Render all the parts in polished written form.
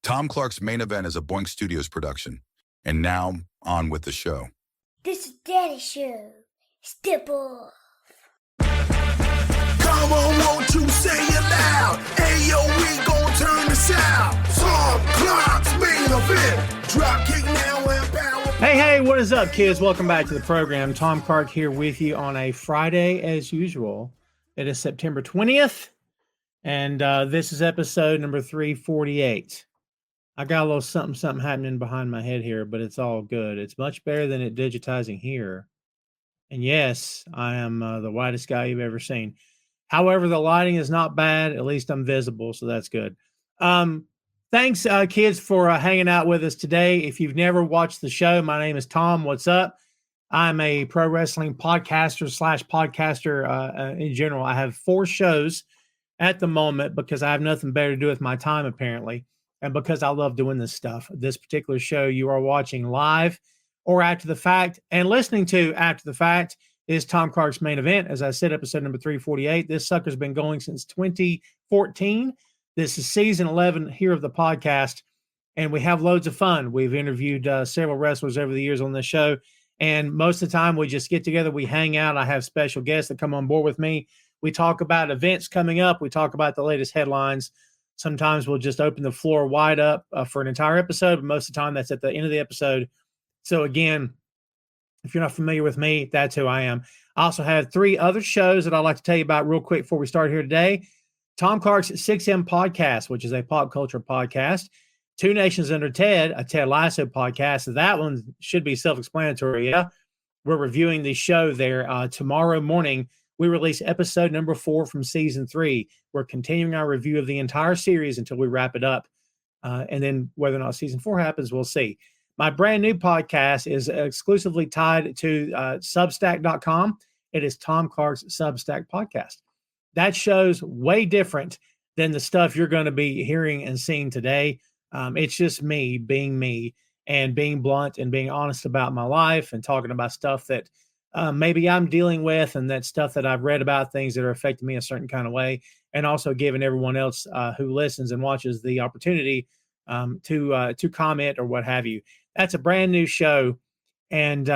Tom Clark's Main Event is a Boink Studios production. And now, on with the show. This is Daddy's show. Step off. Come on, won't you say it loud? Ayo, we gon' turn this out. Tom Clark's Main Event. Drop kick now and power. Hey, what is up, kids? Welcome back to the program. Tom Clark here with you on a Friday as usual. It is September 20th, and this is episode number 348. I got a little something happening behind my head here, but it's all good. It's much better than it digitizing here. And yes, I am the whitest guy you've ever seen. However, the lighting is not bad. At least I'm visible, so that's good. Thanks, kids, for hanging out with us today. If you've never watched the show, my name is Tom. What's up? I'm a pro wrestling podcaster / podcaster in general. I have 4 shows at the moment because I have nothing better to do with my time, apparently. And because I love doing this stuff. This particular show you are watching live or after the fact and listening to after the fact is Tom Clark's Main Event. As I said, episode number 348. This sucker's been going since 2014. This is season 11 here of the podcast, and we have loads of fun. We've interviewed several wrestlers over the years on this show, and most of the time we just get together, we hang out. I have special guests that come on board with me. We talk about events coming up. We talk about the latest headlines. Sometimes we'll just open the floor wide up for an entire episode, but most of the time that's at the end of the episode. So again, if you're not familiar with me, that's who I am. I also have 3 other shows that I'd like to tell you about real quick before we start here today. Tom Clark's 6M podcast, which is a pop culture podcast. 2 Nations Under Ted, a Ted Lasso podcast. That one should be self-explanatory, yeah? We're reviewing the show there tomorrow morning. We release episode number 4 from season 3. We're continuing our review of the entire series until we wrap it up. And then whether or not season 4 happens, we'll see. My brand new podcast is exclusively tied to Substack.com. It is Tom Clark's Substack podcast. That show's way different than the stuff you're going to be hearing and seeing today. It's just me and being blunt and being honest about my life and talking about stuff that maybe I'm dealing with and that stuff that I've read about, things that are affecting me a certain kind of way, and also giving everyone else who listens and watches the opportunity to comment or what have you. That's a brand new show. And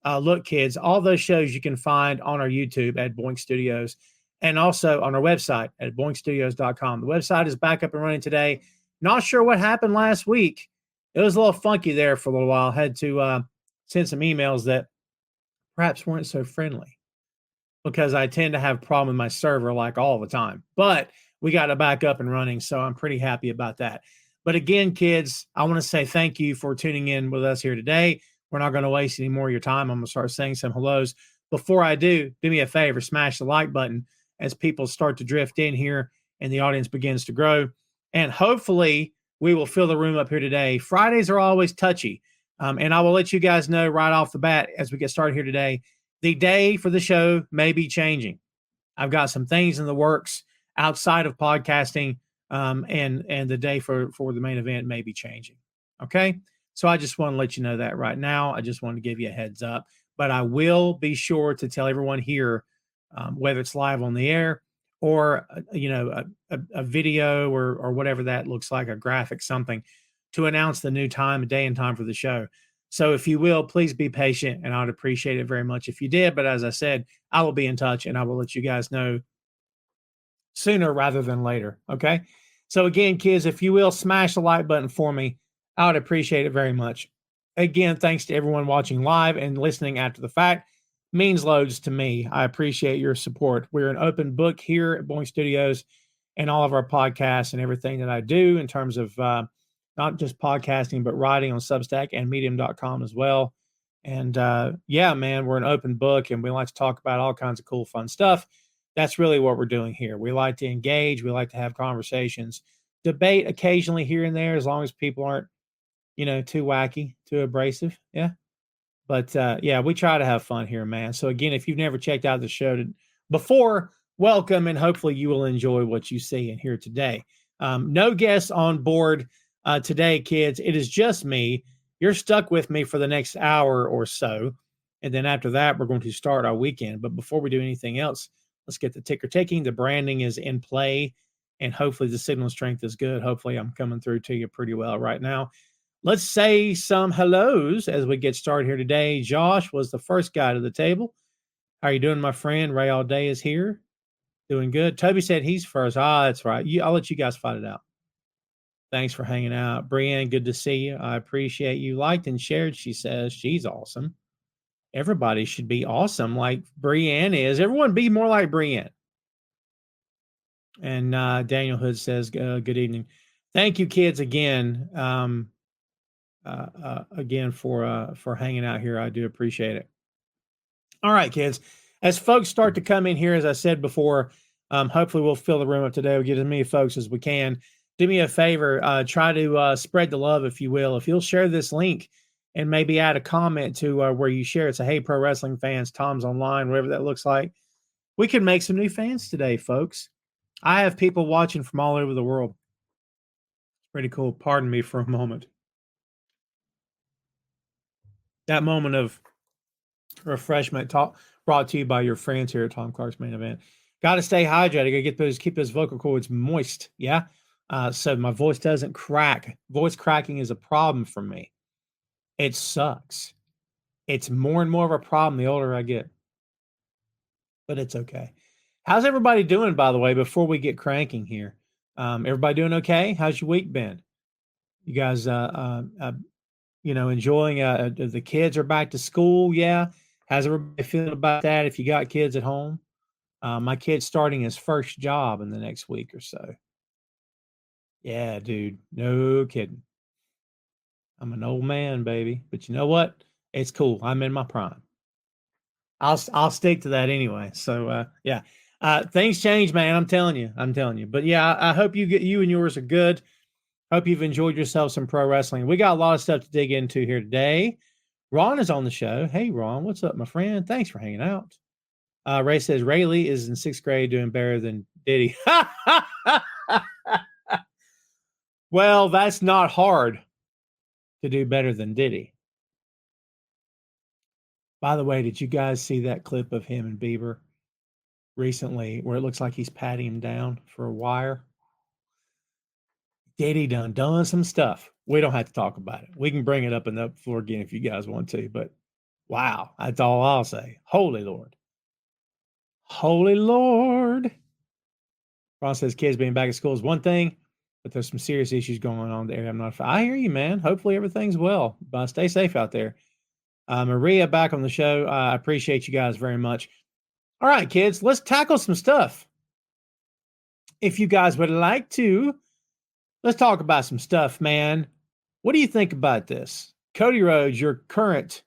look, kids, all those shows you can find on our YouTube at Boink Studios and also on our website at boinkstudios.com. The website is back up and running today. Not sure what happened last week. It was a little funky there for a little while. Had to send some emails that perhaps weren't so friendly because I tend to have a problem with my server like all the time. But we got it back up and running, so I'm pretty happy about that. But again, kids, I want to say thank you for tuning in with us here today. We're not going to waste any more of your time. I'm going to start saying some hellos. Before I do me a favor, smash the like button as people start to drift in here and the audience begins to grow. And hopefully we will fill the room up here today. Fridays are always touchy. And I will let you guys know right off the bat as we get started here today, the day for the show may be changing. I've got some things in the works outside of podcasting, and the day for the main event may be changing. Okay? So I just want to let you know that right now. I just want to give you a heads up. But I will be sure to tell everyone here, whether it's live on the air or, a video or whatever that looks like, a graphic, something, to announce the new time, day and time for the show. So if you will, please be patient, and I would appreciate it very much if you did. But as I said, I will be in touch, and I will let you guys know sooner rather than later, okay? So again, kids, if you will, smash the like button for me. I would appreciate it very much. Again, thanks to everyone watching live and listening after the fact. Means loads to me. I appreciate your support. We're an open book here at Boink Studios and all of our podcasts and everything that I do in terms of not just podcasting, but writing on Substack and Medium.com as well. And yeah, man, we're an open book and we like to talk about all kinds of cool, fun stuff. That's really what we're doing here. We like to engage. We like to have conversations, debate occasionally here and there, as long as people aren't, too wacky, too abrasive. Yeah. But yeah, we try to have fun here, man. So again, if you've never checked out the show before, welcome, and hopefully you will enjoy what you see and hear today. No guests on board today, kids. It is just me. You're stuck with me for the next hour or so. And then after that, we're going to start our weekend. But before we do anything else, let's get the ticker taking. The branding is in play. and hopefully the signal strength is good. Hopefully I'm coming through to you pretty well right now. Let's say some hellos as we get started here today. Josh was the first guy to the table. How are you doing, my friend? Ray All Day is here. Doing good. Toby said he's first. That's right. I'll let you guys fight it out. Thanks for hanging out. Brienne, good to see you. I appreciate you. Liked and shared, she says. She's awesome. Everybody should be awesome like Brienne is. Everyone be more like Brienne. And Daniel Hood says, good evening. Thank you, kids, again. Again for hanging out here. I do appreciate it. All right, kids. As folks start to come in here, as I said before, hopefully we'll fill the room up today. We'll get as many folks as we can. Do me a favor, try to spread the love, if you will. If you'll share this link and maybe add a comment to where you share it. Say, hey, pro wrestling fans, Tom's online, whatever that looks like. We can make some new fans today, folks. I have people watching from all over the world. It's pretty cool. Pardon me for a moment. That moment of refreshment brought to you by your friends here at Tom Clark's Main Event. Got to stay hydrated. Got to keep those vocal cords moist. Yeah. So my voice doesn't crack. Voice cracking is a problem for me. It sucks. It's more and more of a problem the older I get. But it's okay. How's everybody doing, by the way, before we get cranking here? Everybody doing okay? How's your week been? You guys, enjoying the kids are back to school. Yeah. How's everybody feeling about that? If you got kids at home, my kid's starting his first job in the next week or so. Yeah, dude. No kidding. I'm an old man, baby. But you know what? It's cool. I'm in my prime. I'll stick to that anyway. So yeah. Things change, man. I'm telling you. But yeah, I hope you and yours are good. Hope you've enjoyed yourself some pro wrestling. We got a lot of stuff to dig into here today. Ron is on the show. Hey, Ron, what's up, my friend? Thanks for hanging out. Ray says Rayleigh is in 6th grade doing better than Diddy. Well, that's not hard to do better than Diddy. By the way, did you guys see that clip of him and Bieber recently where it looks like he's patting him down for a wire? Diddy done some stuff. We don't have to talk about it. We can bring it up in the floor again if you guys want to, but wow, that's all I'll say. Holy Lord. Holy Lord. Ron says kids being back at school is one thing, but there's some serious issues going on there. I hear you, man. Hopefully everything's well. But stay safe out there. Maria back on the show. I appreciate you guys very much. All right, kids, let's tackle some stuff. If you guys would like to, let's talk about some stuff, man. What do you think about this? Cody Rhodes, your current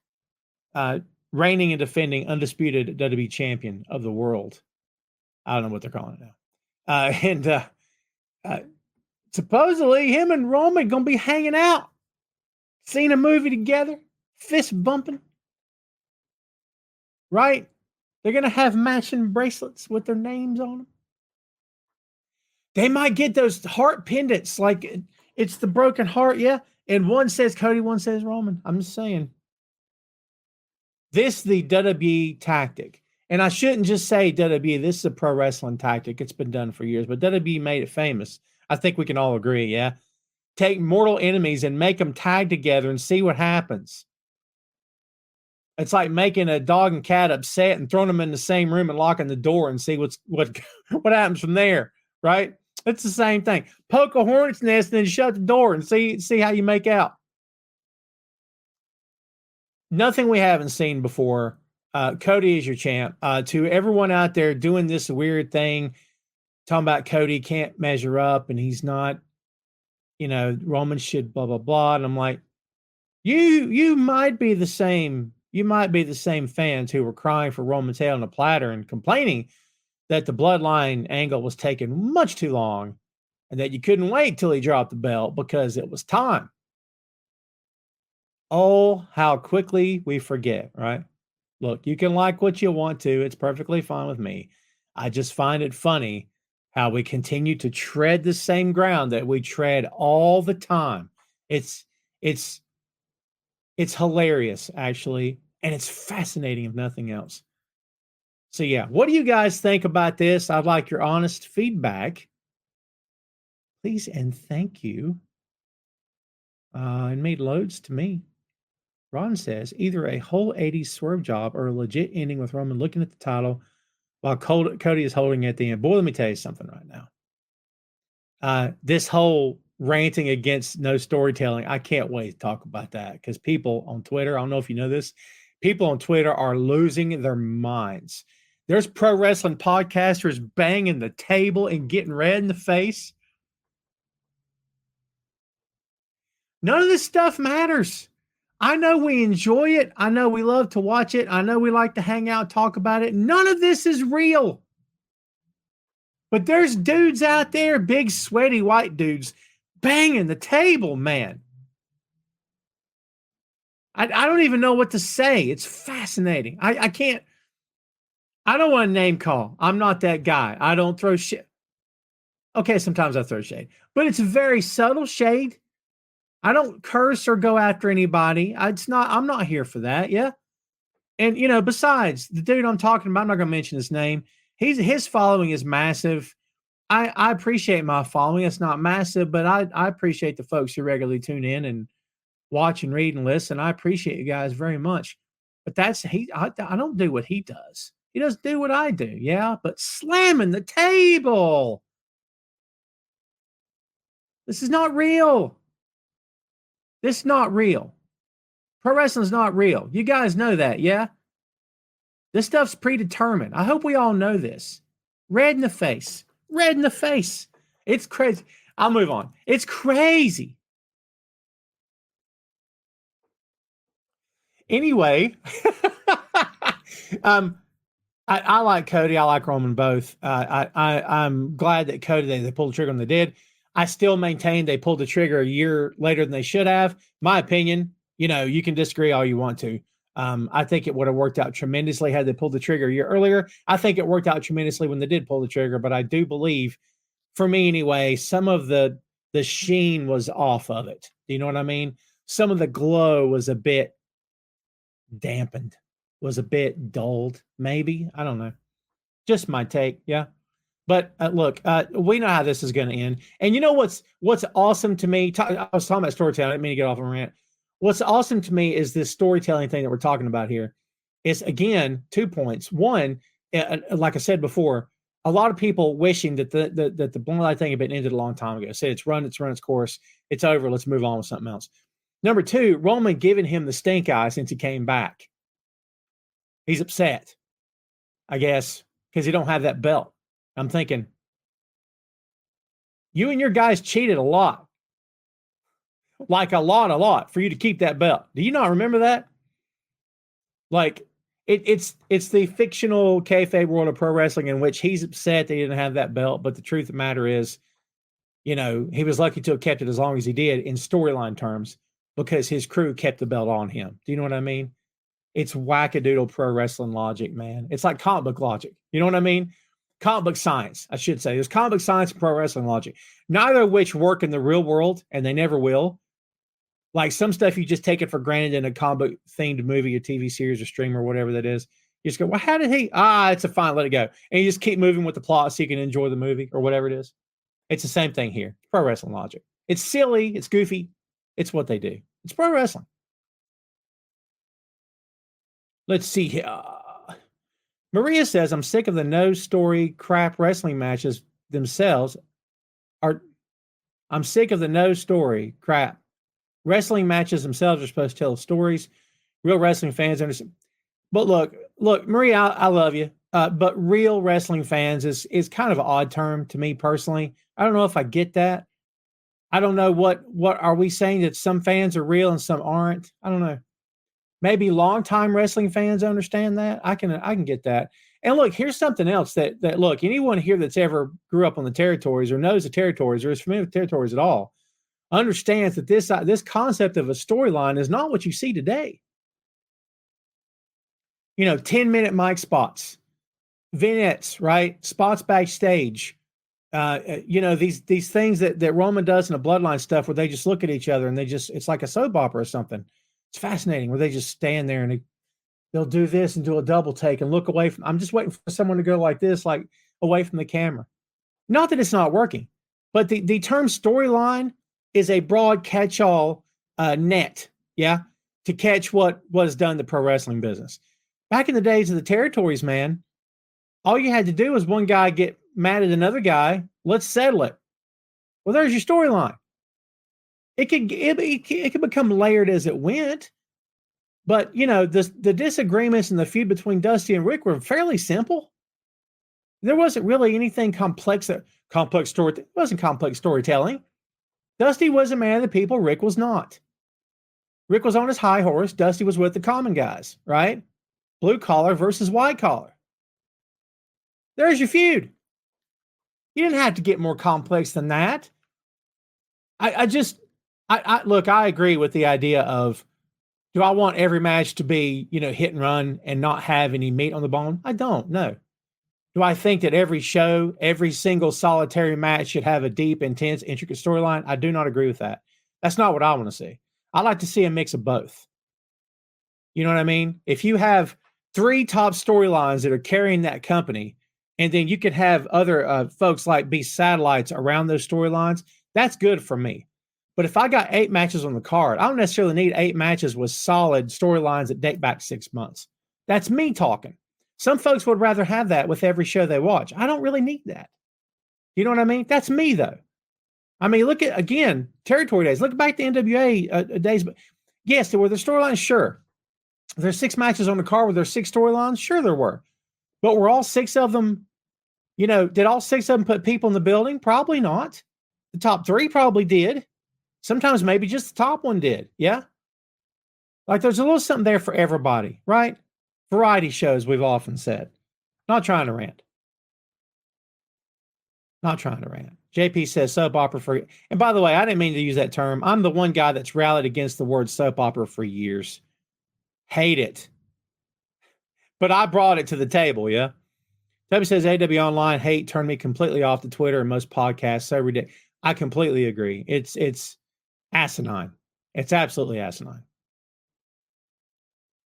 reigning and defending undisputed WWE champion of the world. I don't know what they're calling it now. And supposedly him and Roman going to be hanging out, seeing a movie together, fist bumping. Right? They're going to have matching bracelets with their names on them. They might get those heart pendants like it's the broken heart, yeah? And one says Cody, one says Roman. I'm just saying. This is the WWE tactic. And I shouldn't just say WWE. This is a pro wrestling tactic. It's been done for years, but WWE made it famous. I think we can all agree, yeah? Take mortal enemies and make them tag together and see what happens. It's like making a dog and cat upset and throwing them in the same room and locking the door and see what happens from there, right? It's the same thing. Poke a hornet's nest and then shut the door and see how you make out. Nothing we haven't seen before. Cody is your champ. To everyone out there doing this weird thing, talking about Cody can't measure up and he's not, Roman should blah, blah, blah. And I'm like, you might be the same. You might be the same fans who were crying for Roman's head on a platter and complaining that the bloodline angle was taking much too long and that you couldn't wait till he dropped the belt because it was time. Oh, how quickly we forget, right? Look, you can like what you want to. It's perfectly fine with me. I just find it funny how we continue to tread the same ground that we tread all the time. It's hilarious, actually, and it's fascinating, if nothing else. So, yeah, what do you guys think about this? I'd like your honest feedback. Please and thank you. And made loads to me. Ron says either a whole 80s swerve job or a legit ending with Roman looking at the title while Cody is holding it at the end. Boy, let me tell you something right now. This whole ranting against no storytelling, I can't wait to talk about that because people on Twitter, I don't know if you know this, people on Twitter are losing their minds. There's pro wrestling podcasters banging the table and getting red in the face. None of this stuff matters. I know we enjoy it. I know we love to watch it. I know we like to hang out, talk about it. None of this is real. But there's dudes out there, big sweaty white dudes, banging the table, man. I don't even know what to say. It's fascinating. I can't. I don't want to name call. I'm not that guy. I don't throw shit. Okay, sometimes I throw shade, but it's very subtle shade. I don't curse or go after anybody. I'm not here for that. Yeah. And, besides the dude I'm talking about, I'm not going to mention his name. His following is massive. I appreciate my following. It's not massive, but I appreciate the folks who regularly tune in and watch and read and listen. I appreciate you guys very much. But I don't do what he does. He doesn't do what I do. Yeah. But slamming the table. This is not real. This is not real. Pro wrestling is not real. You guys know that, yeah? This stuff's predetermined. I hope we all know this. Red in the face. Red in the face. It's crazy. I'll move on. It's crazy. Anyway, I like Cody. I like Roman both. I'm glad that Cody, they pulled the trigger when they did. I still maintain they pulled the trigger a year later than they should have. My opinion, you can disagree all you want to. I think it would have worked out tremendously had they pulled the trigger a year earlier. I think it worked out tremendously when they did pull the trigger, but I do believe, for me anyway, some of the sheen was off of it. Do you know what I mean? Some of the glow was a bit dampened, was a bit dulled, maybe. I don't know. Just my take, yeah. But look, we know how this is going to end. And you know what's awesome to me? I was talking about storytelling. I didn't mean to get off on a rant. What's awesome to me is this storytelling thing that we're talking about here. It's, again, 2 points. One, like I said before, a lot of people wishing that the Bloodline thing had been ended a long time ago. Said it's run its course. It's over. Let's move on with something else. Number two, Roman giving him the stink eye since he came back. He's upset, I guess, because he don't have that belt. I'm thinking, you and your guys cheated a lot. Like a lot for you to keep that belt. Do you not remember that? Like, it's the fictional kayfabe world of pro wrestling in which he's upset that he didn't have that belt, but the truth of the matter is, he was lucky to have kept it as long as he did in storyline terms because his crew kept the belt on him. Do you know what I mean? It's wackadoodle pro wrestling logic, man. It's like comic book logic. You know what I mean? Comic book science, I should say. There's comic book science and pro wrestling logic, neither of which work in the real world, and they never will. Like some stuff you just take it for granted in a comic book themed movie or TV series or stream or whatever that is. You just go, well, how did he? It's a fine, let it go. And you just keep moving with the plot so you can enjoy the movie or whatever it is. It's the same thing here. Pro wrestling logic. It's silly. It's goofy. It's what they do. It's pro wrestling. Let's see here. Maria says, I'm sick of the no story crap wrestling matches themselves. I'm sick of the no story crap. Wrestling matches themselves are supposed to tell stories. Real wrestling fans understand. But look, Maria, I love you. But real wrestling fans is kind of an odd term to me personally. I don't know if I get that. I don't know what are we saying that some fans are real and some aren't? I don't know. Maybe longtime wrestling fans understand that. I can get that. And look, here's something else that look, anyone here that's ever grew up on the territories or knows the territories or is familiar with territories at all understands that this concept of a storyline is not what you see today. 10-minute mic spots, vignettes, right? Spots backstage. These things that Roman does in the Bloodline stuff where they just look at each other and it's like a soap opera or something. It's fascinating where they just stand there and they'll do this and do a double take and look away from. I'm just waiting for someone to go like this, like away from the camera. Not that it's not working. But the term storyline is a broad catch-all net, yeah, to catch what was done in the pro wrestling business. Back in the days of the territories, man, all you had to do was one guy get mad at another guy. Let's settle it. Well, there's your storyline. It could become layered as it went, but the disagreements and the feud between Dusty and Rick were fairly simple. There wasn't really anything complex. It wasn't complex storytelling. Dusty was a man of the people. Rick was not. Rick was on his high horse. Dusty was with the common guys, right? Blue collar versus white collar. There's your feud. You didn't have to get more complex than that. Look, I agree with the idea of, do I want every match to be, hit and run and not have any meat on the bone? I don't, no. Do I think that every show, every single solitary match should have a deep, intense, intricate storyline? I do not agree with that. That's not what I want to see. I like to see a mix of both. You know what I mean? If you have 3 top storylines that are carrying that company, and then you could have other folks like be satellites around those storylines, that's good for me. But if I got 8 matches on the card, I don't necessarily need 8 matches with solid storylines that date back 6 months. That's me talking. Some folks would rather have that with every show they watch. I don't really need that. You know what I mean? That's me, though. I mean, look at, again, territory days. Look back to NWA days. But yes, there were the storylines. Sure. There's 6 matches on the card. Were there 6 storylines? Sure, there were. But were all 6 of them, did all 6 of them put people in the building? Probably not. The top 3 probably did. Sometimes maybe just the top one did. Yeah. Like there's a little something there for everybody, right? Variety shows, we've often said. Not trying to rant. Not trying to rant. JP says soap opera for, and by the way, I didn't mean to use that term. I'm the one guy that's rallied against the word soap opera for years. Hate it. But I brought it to the table, yeah? Toby says AW Online hate turned me completely off the Twitter and most podcasts. So ridiculous. I completely agree. It's asinine. It's absolutely asinine.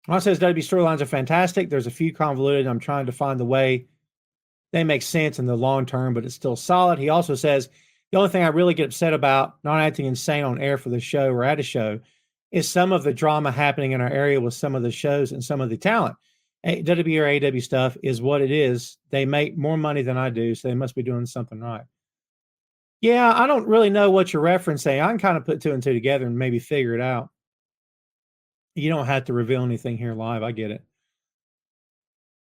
Ron says WB storylines are fantastic. There's a few convoluted. I'm trying to find the way they make sense in the long term, but it's still solid. He also says the only thing I really get upset about, not acting insane on air for the show or at a show, is some of the drama happening in our area with some of the shows and some of the talent. WWE or AEW stuff is what it is. They make more money than I do, so they must be doing something right. Yeah, I don't really know what you're referencing. I can kind of put 2 and 2 together and maybe figure it out. You don't have to reveal anything here live. I get it.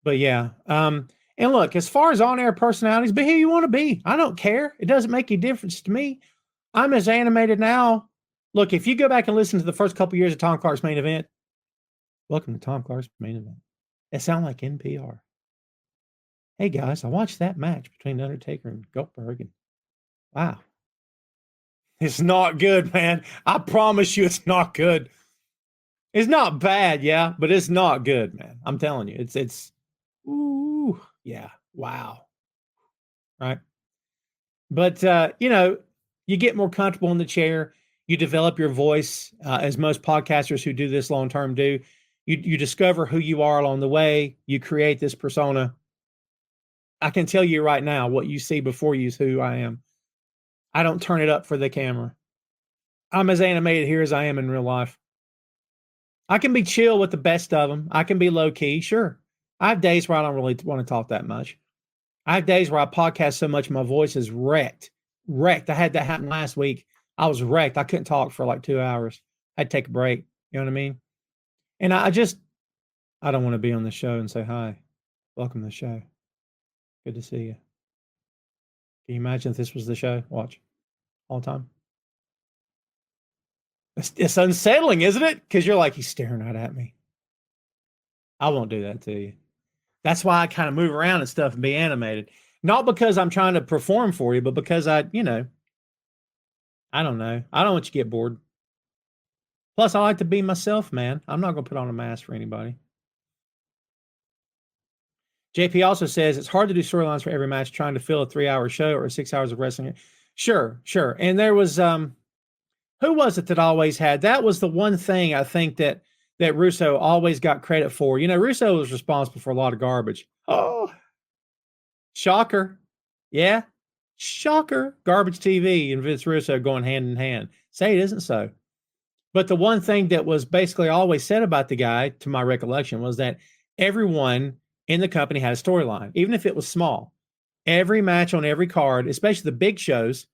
But yeah. And look, as far as on-air personalities, be who you want to be. I don't care. It doesn't make any difference to me. I'm as animated now. Look, if you go back and listen to the first couple years of Tom Clark's Main Event, welcome to Tom Clark's Main Event. It sounds like NPR. Hey guys, I watched that match between Undertaker and Goldberg, and wow. It's not good, man. I promise you it's not good. It's not bad, yeah, but it's not good, man. I'm telling you. It's ooh, yeah, wow. Right? But you get more comfortable in the chair, you develop your voice, as most podcasters who do this long term do. You discover who you are along the way, you create this persona. I can tell you right now, what you see before you is who I am. I don't turn it up for the camera. I'm as animated here as I am in real life. I can be chill with the best of them. I can be low key, sure. I have days where I don't really want to talk that much. I have days where I podcast so much my voice is wrecked. I had that happen last week. I was wrecked. I couldn't talk for like 2 hours. I had to take a break. You know what I mean? And I don't want to be on the show and say, hi, welcome to the show. Good to see you. Can you imagine if this was the show? Watch. All the time. It's unsettling, isn't it? Because you're like, he's staring right at me. I won't do that to you. That's why I kind of move around and stuff and be animated. Not because I'm trying to perform for you, but because I don't know. I don't want you to get bored. Plus, I like to be myself, man. I'm not going to put on a mask for anybody. JP also says it's hard to do storylines for every match, trying to fill a 3-hour show or 6 hours of wrestling. Sure. And there was, who was it that always had? That was the one thing I think that Russo always got credit for. Russo was responsible for a lot of garbage. Oh, shocker. Yeah. Shocker. Garbage TV and Vince Russo going hand in hand. Say it isn't so. But the one thing that was basically always said about the guy, to my recollection, was that everyone in the company had a storyline, even if it was small. Every match on every card, especially the big shows,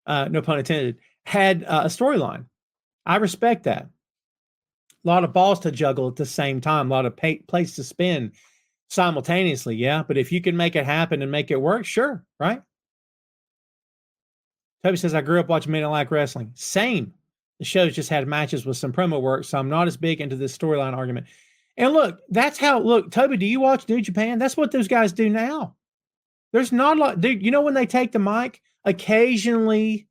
no pun intended, had a storyline. I respect that. A lot of balls to juggle at the same time, a lot of plates to spin simultaneously, yeah. But if you can make it happen and make it work, sure, right? Toby says, I grew up watching Men in Black Wrestling. Same. The shows just had matches with some promo work, so I'm not as big into this storyline argument. And look, that's how, look, Toby, do you watch New Japan? That's what those guys do now. There's not a lot, dude, you know when they take the mic, occasionally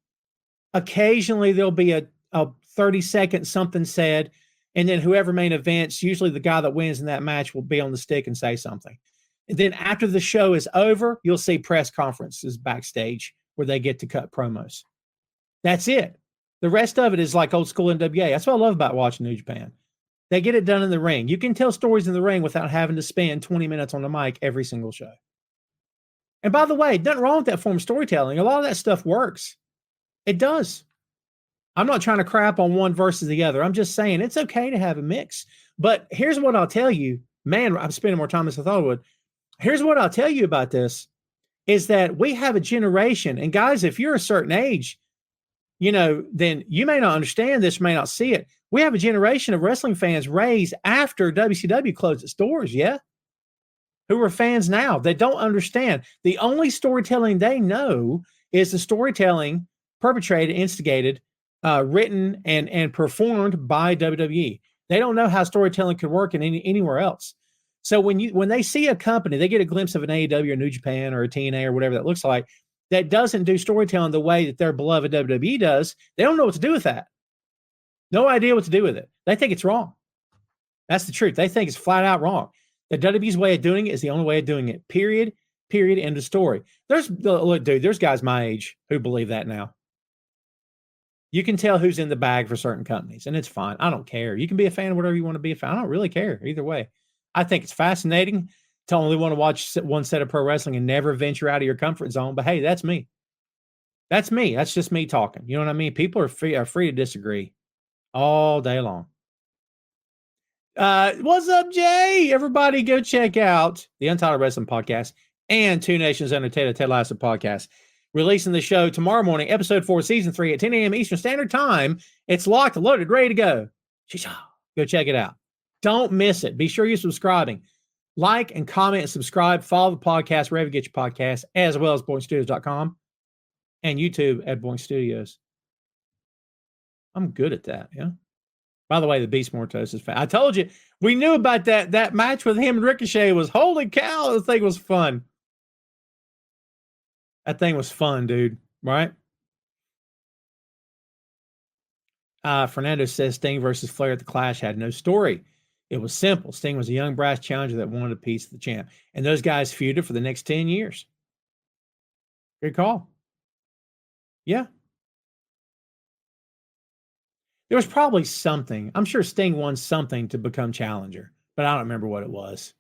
there'll be a 30-second something said, and then whoever main events, usually the guy that wins in that match will be on the stick and say something. And then after the show is over, you'll see press conferences backstage where they get to cut promos. That's it. The rest of it is like old school NWA. That's what I love about watching New Japan. They get it done in the ring. You can tell stories in the ring without having to spend 20 minutes on the mic every single show. And by the way, nothing wrong with that form of storytelling. A lot of that stuff works. It does. I'm not trying to crap on one versus the other. I'm just saying it's okay to have a mix. But here's what I'll tell you. Man, I'm spending more time as I thought I would. Here's what I'll tell you about this is that we have a generation. And guys, if you're a certain age, you know, then you may not understand this, may not see it. We have a generation of wrestling fans raised after WCW closed its doors, yeah? Who are fans now. They don't understand. The only storytelling they know is the storytelling perpetrated, instigated, written, and performed by WWE. They don't know how storytelling could work in anywhere else. So when they see a company, they get a glimpse of an AEW or New Japan or a TNA or whatever that looks like, that doesn't do storytelling the way that their beloved WWE does, they don't know what to do with that. No idea what to do with it. They think it's wrong. That's the truth. They think it's flat out wrong. The WWE's way of doing it is the only way of doing it. Period. End of story. Look, dude, there's guys my age who believe that now. You can tell who's in the bag for certain companies, and it's fine. I don't care. You can be a fan of whatever you want to be a fan. I don't really care either way. I think it's fascinating to only want to watch one set of pro wrestling and never venture out of your comfort zone. But hey, that's me. That's me. That's just me talking. You know what I mean? People are free to disagree all day long. What's up, Jay? Everybody go check out the Untitled Wrestling Podcast and Two Nations Under Ted Lasso Podcast. Releasing the show tomorrow morning, episode 4, season 3 at 10 a.m. Eastern Standard Time. It's locked, loaded, ready to go. Go check it out. Don't miss it. Be sure you're subscribing. Like and comment and subscribe. Follow the podcast wherever you get your podcasts, as well as boinkstudios.com and YouTube at Boink Studios. I'm good at that, yeah. By the way, the Beast Mortos is fat. I told you, we knew about that match with him and Ricochet was, holy cow, the thing was fun. That thing was fun, dude, right? Fernando says Sting versus Flair at the Clash had no story. It was simple. Sting was a young brass challenger that wanted a piece of the champ. And those guys feuded for the next 10 years. Good call. Yeah. There was probably something. I'm sure Sting won something to become challenger, but I don't remember what it was.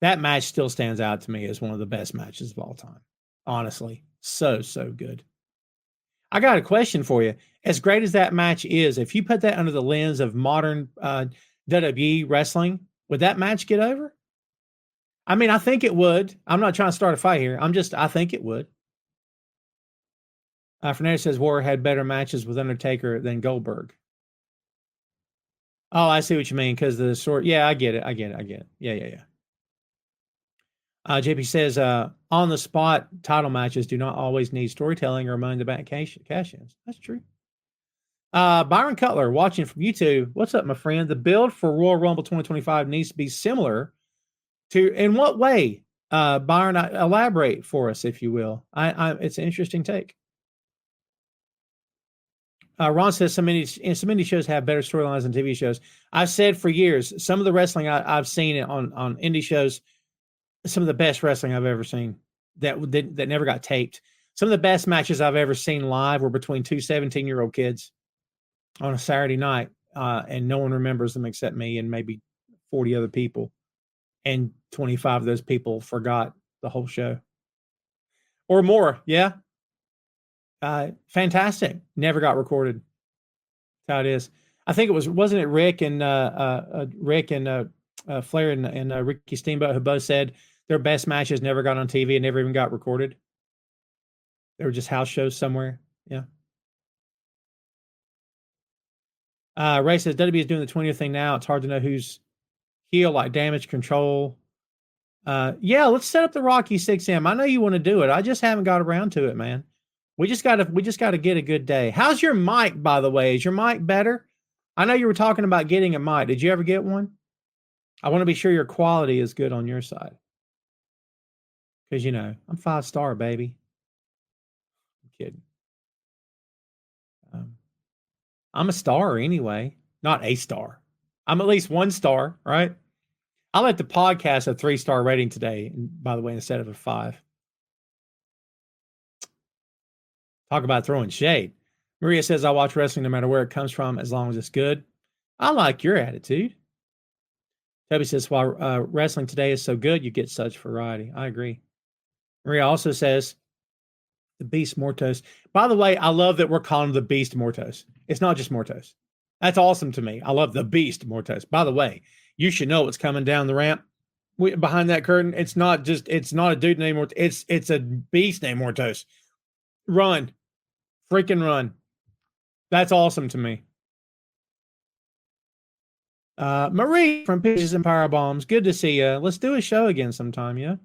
That match still stands out to me as one of the best matches of all time. Honestly, so good. I got a question for you. As great as that match is, if you put that under the lens of modern WWE wrestling, would that match get over? I mean, I think it would. I'm not trying to start a fight here. I think it would. Fernandez says Warrior had better matches with Undertaker than Goldberg. Oh, I see what you mean, because the sort. Yeah, I get it. Yeah. JP says, on the spot title matches do not always need storytelling or money in the bank cash-ins. That's true. Byron Cutler watching from YouTube. What's up, my friend? The build for Royal Rumble 2025 needs to be similar to, in what way? Byron, elaborate for us, if you will. It's an interesting take. Ron says so many shows have better storylines than TV shows. I've said for years, some of the wrestling I've seen on indie shows, some of the best wrestling I've ever seen that never got taped. Some of the best matches I've ever seen live were between two 17-year-old kids on a Saturday night, and no one remembers them except me and maybe 40 other people. And 25 of those people forgot the whole show. Or more, yeah? Fantastic. Never got recorded. That's how it is. I think it wasn't it Rick and Flair and Ricky Steamboat who both said their best matches never got on TV and never even got recorded. They were just house shows somewhere. Yeah. Ray says WWE is doing the 20th thing now. It's hard to know who's heel, like Damage Control. Yeah, let's set up the Rocky 6M. I know you want to do it. I just haven't got around to it, man. We just gotta get a good day. How's your mic, by the way? Is your mic better? I know you were talking about getting a mic. Did you ever get one? I want to be sure your quality is good on your side. Because I'm 5-star, baby. I'm kidding. I'm a star anyway, not a star. I'm at least 1 star, right? I let the podcast a 3-star rating today, by the way, instead of a 5. Talk about throwing shade. Maria says, I watch wrestling no matter where it comes from, as long as it's good. I like your attitude. Toby says, while wrestling today is so good, you get such variety. I agree. Maria also says, the Beast Mortos. By the way, I love that we're calling him the Beast Mortos. It's not just Mortos. That's awesome to me. I love the Beast Mortos. By the way, you should know what's coming down the ramp behind that curtain. It's not a dude named Mortos. It's a beast named Mortos. Run. Freaking run. That's awesome to me. Marie from Pitches and Power Bombs. Good to see you. Let's do a show again sometime, yeah?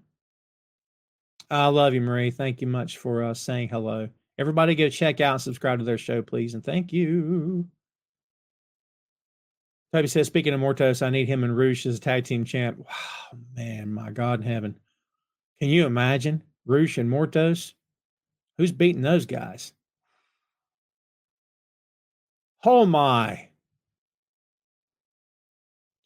I love you, Marie. Thank you much for saying hello. Everybody go check out and subscribe to their show, please. And thank you. Toby says, speaking of Mortos, I need him and Roosh as a tag team champ. Wow, man, my God in heaven. Can you imagine? Roosh and Mortos? Who's beating those guys? Oh, my.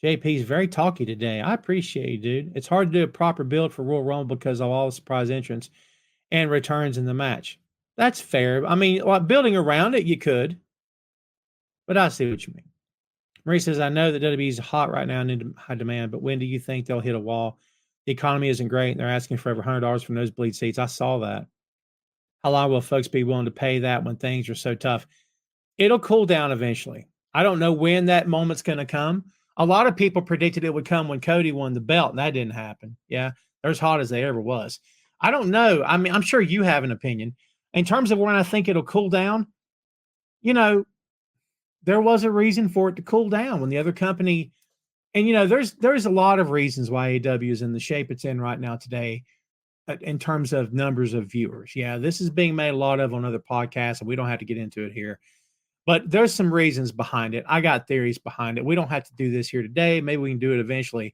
JP's very talky today. I appreciate you, dude. It's hard to do a proper build for Royal Rumble because of all the surprise entrants and returns in the match. That's fair. I mean, like building around it, you could. But I see what you mean. Marie says, I know that WWE is hot right now and in high demand, but when do you think they'll hit a wall? The economy isn't great, and they're asking for over $100 for nosebleed seats. I saw that. How long will folks be willing to pay that when things are so tough? It'll cool down eventually. I don't know when that moment's going to come. A lot of people predicted it would come when Cody won the belt, and that didn't happen. Yeah, they're as hot as they ever was. I don't know. I mean, I'm sure you have an opinion. In terms of when I think it'll cool down, there was a reason for it to cool down when the other company, and there's a lot of reasons why AEW is in the shape it's in right now today in terms of numbers of viewers. Yeah, this is being made a lot of on other podcasts, and we don't have to get into it here. But there's some reasons behind it. I got theories behind it. We don't have to do this here today. Maybe we can do it eventually.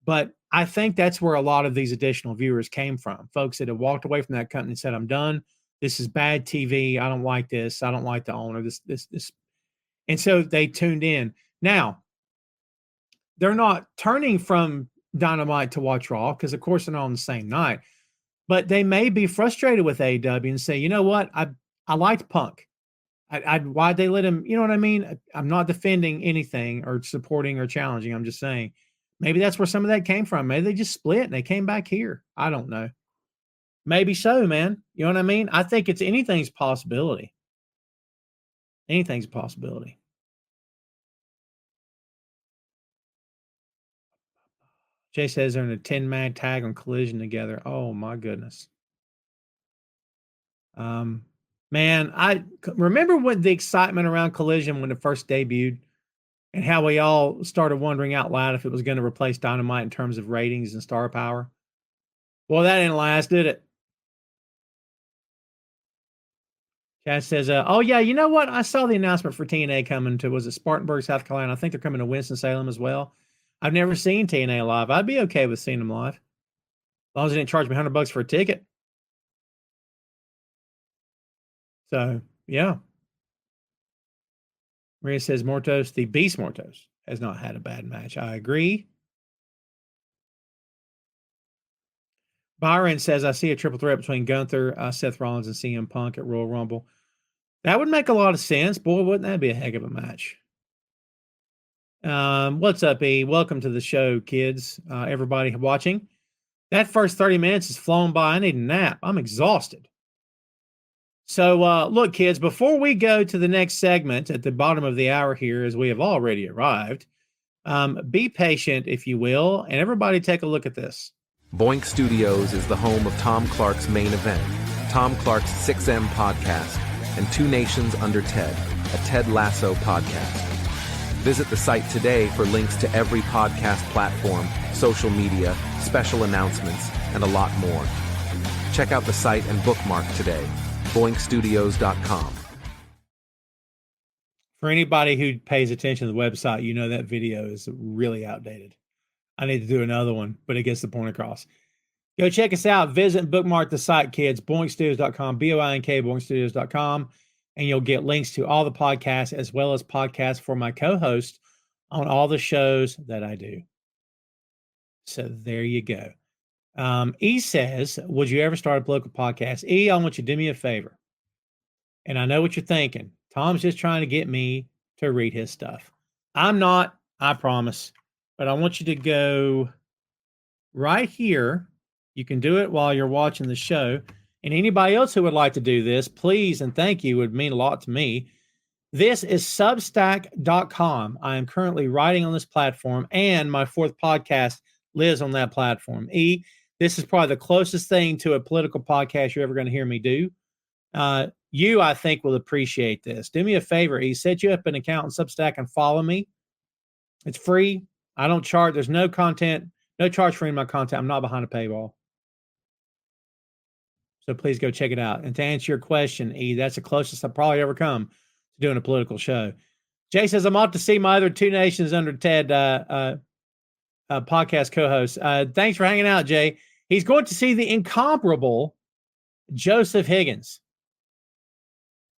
But I think that's where a lot of these additional viewers came from. Folks that have walked away from that company and said, I'm done. This is bad TV. I don't like this. I don't like the owner. This. And so they tuned in. Now, they're not turning from Dynamite to watch Raw because, of course, they're not on the same night. But they may be frustrated with AEW and say, you know what? I liked Punk. Why'd they let him? You know what I mean? I'm not defending anything or supporting or challenging. I'm just saying maybe that's where some of that came from. Maybe they just split and they came back here. I don't know. Maybe so, man. You know what I mean? I think anything's a possibility. Anything's a possibility. Jay says they're in a 10-man tag on Collision together. Oh, my goodness. Man, I remember when the excitement around Collision when it first debuted and how we all started wondering out loud if it was going to replace Dynamite in terms of ratings and star power. Well, that didn't last, did it? Chad says, oh, yeah, you know what? I saw the announcement for TNA coming to, was it Spartanburg, South Carolina? I think they're coming to Winston-Salem as well. I've never seen TNA live. I'd be okay with seeing them live. As long as they didn't charge me $100 for a ticket. So, yeah. Maria says Mortos, the Beast Mortos, has not had a bad match. I agree. Byron says, I see a triple threat between Gunther, Seth Rollins, and CM Punk at Royal Rumble. That would make a lot of sense. Boy, wouldn't that be a heck of a match? What's up, E? Welcome to the show, kids. Everybody watching. That first 30 minutes has flown by. I need a nap. I'm exhausted. So, look, kids, before we go to the next segment at the bottom of the hour here, as we have already arrived, be patient, if you will, and everybody take a look at this. Boink Studios is the home of Tom Clark's main event, Tom Clark's 6M podcast, and Two Nations Under Ted, a Ted Lasso podcast. Visit the site today for links to every podcast platform, social media, special announcements, and a lot more. Check out the site and bookmark today, boinkstudios.com. For anybody who pays attention to the website, you know that video is really outdated. I need to do another one, but it gets the point across. Go check us out. Visit and bookmark the site, kids, boinkstudios.com, BOINK, boinkstudios.com, and you'll get links to all the podcasts as well as podcasts for my co-host on all the shows that I do. So there you go. E says, would you ever start a political podcast? E, I want you to do me a favor. And I know what you're thinking. Tom's just trying to get me to read his stuff. I'm not, I promise. But I want you to go right here. You can do it while you're watching the show. And anybody else who would like to do this, please and thank you, would mean a lot to me. This is substack.com. I am currently writing on this platform, and my fourth podcast lives on that platform. E, this is probably the closest thing to a political podcast you're ever going to hear me do. You, I think, will appreciate this. Do me a favor, E, set you up an account on Substack and follow me. It's free. I don't charge. There's no content, no charge for any of my content. I'm not behind a paywall. So please go check it out. And to answer your question, E, that's the closest I've probably ever come to doing a political show. Jay says, I'm off to see my other Two Nations Under Ted podcast co-host. Thanks for hanging out, Jay. He's going to see the incomparable Joseph Higgins.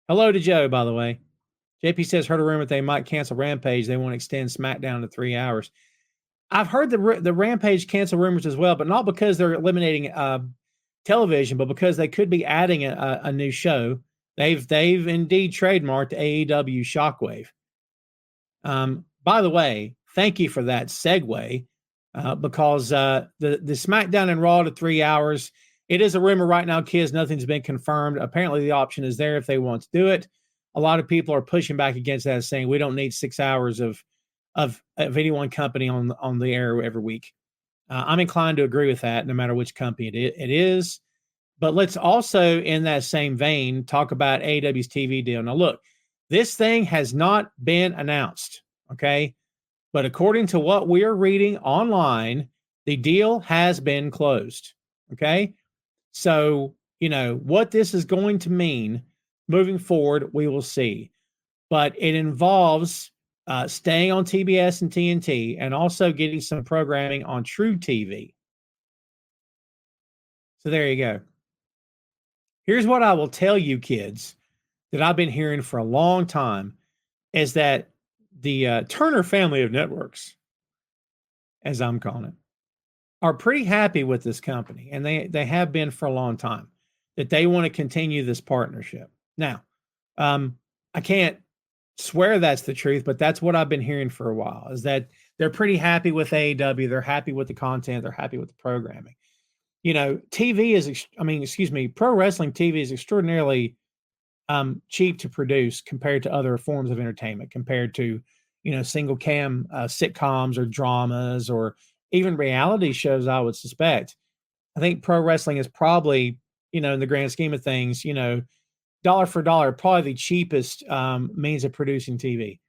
Hello to Joe, by the way. JP says, heard a rumor they might cancel Rampage. They want to extend SmackDown to 3 hours. I've heard the Rampage cancel rumors as well, but not because they're eliminating television, but because they could be adding a new show. They've indeed trademarked AEW Shockwave. By the way, thank you for that segue, because the SmackDown and Raw to 3 hours, it is a rumor right now, kids. Nothing's been confirmed. Apparently, the option is there if they want to do it. A lot of people are pushing back against that, saying we don't need 6 hours of any one company on the air every week. I'm inclined to agree with that, no matter which company it is. But let's also, in that same vein, talk about AEW's TV deal. Now, look, this thing has not been announced, okay? But according to what we are reading online, the deal has been closed, okay? So, what this is going to mean moving forward, we will see. But it involves staying on TBS and TNT and also getting some programming on True TV. So there you go. Here's what I will tell you, kids, that I've been hearing for a long time, is that the Turner family of networks, as I'm calling it, are pretty happy with this company, and they have been for a long time, that they want to continue this partnership. Now, I can't swear that's the truth, but that's what I've been hearing for a while, is that they're pretty happy with AEW. They're happy with the content. They're happy with the programming. Pro wrestling TV is extraordinarily cheap to produce compared to other forms of entertainment, compared to, single cam sitcoms or dramas or even reality shows, I would suspect. I think pro wrestling is probably, in the grand scheme of things, dollar for dollar, probably the cheapest means of producing TV.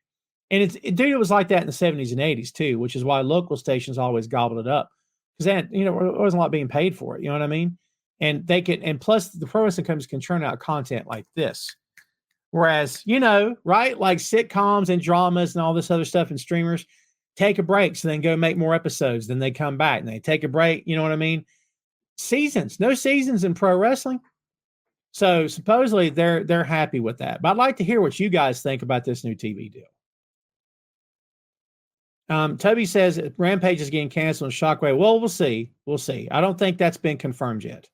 And it was like that in the 70s and 80s too, which is why local stations always gobbled it up, because then, there wasn't a lot being paid for it. You know what I mean? And and plus the pro wrestling companies can churn out content like this. Whereas, right, like sitcoms and dramas and all this other stuff and streamers take a break, so then go make more episodes. Then they come back and they take a break. You know what I mean? No seasons in pro wrestling. So supposedly they're happy with that. But I'd like to hear what you guys think about this new TV deal. Toby says Rampage is getting canceled and Shockwave. Well, we'll see. We'll see. I don't think that's been confirmed yet,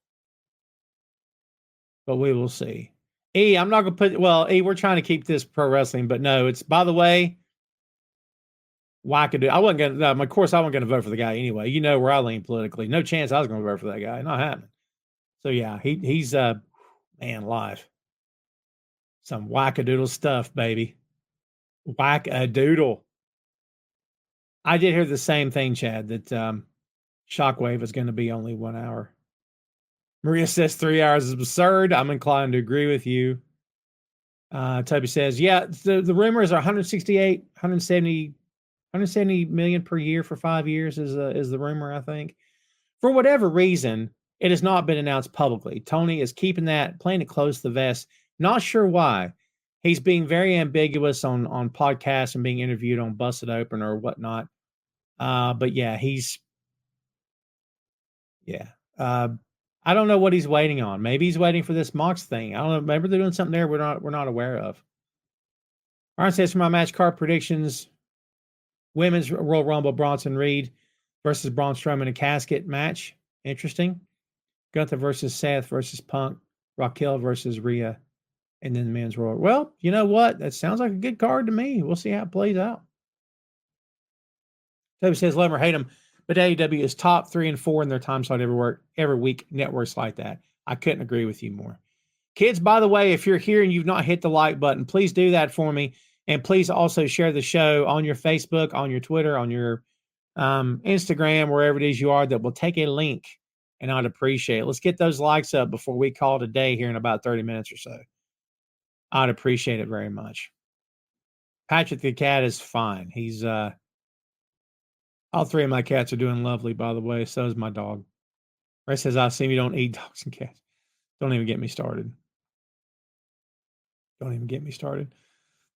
but we will see. E, I'm not going to put, E, we're trying to keep this pro wrestling, but no, it's, by the way, wackadoo. I wasn't going to, of course, I wasn't going to vote for the guy anyway. You know where I lean politically. No chance I was going to vote for that guy. Not happening. So yeah, he's man alive. Some wackadoodle stuff, baby. Wackadoodle. I did hear the same thing, Chad, that Shockwave is going to be only 1 hour. Maria says 3 hours is absurd. I'm inclined to agree with you. Toby says, yeah, the rumors are 170 million per year for 5 years is the rumor, I think. For whatever reason, it has not been announced publicly. Tony is keeping that, playing it close to the vest. Not sure why. He's being very ambiguous on podcasts and being interviewed on Busted Open or whatnot. But yeah, I don't know what he's waiting on. Maybe he's waiting for this Mox thing. I don't know. Maybe they're doing something there we're not aware of. Aaron says for my match card predictions, Women's Royal Rumble, Bronson Reed versus Braun Strowman in a casket match. Interesting. Gunther versus Seth versus Punk. Raquel versus Rhea. And then the men's Royal. Well, you know what? That sounds like a good card to me. We'll see how it plays out. Toby says, love him or hate him, but AEW is top 3 and 4 in their time slot every week. Networks like that. I couldn't agree with you more. Kids, by the way, if you're here and you've not hit the like button, please do that for me. And please also share the show on your Facebook, on your Twitter, on your Instagram, wherever it is you are, that will take a link, and I'd appreciate it. Let's get those likes up before we call it a day here in about 30 minutes or so. I'd appreciate it very much. Patrick the cat is fine. He's all 3 of my cats are doing lovely, by the way. So is my dog. Ray says, I assume you don't eat dogs and cats. Don't even get me started. Don't even get me started.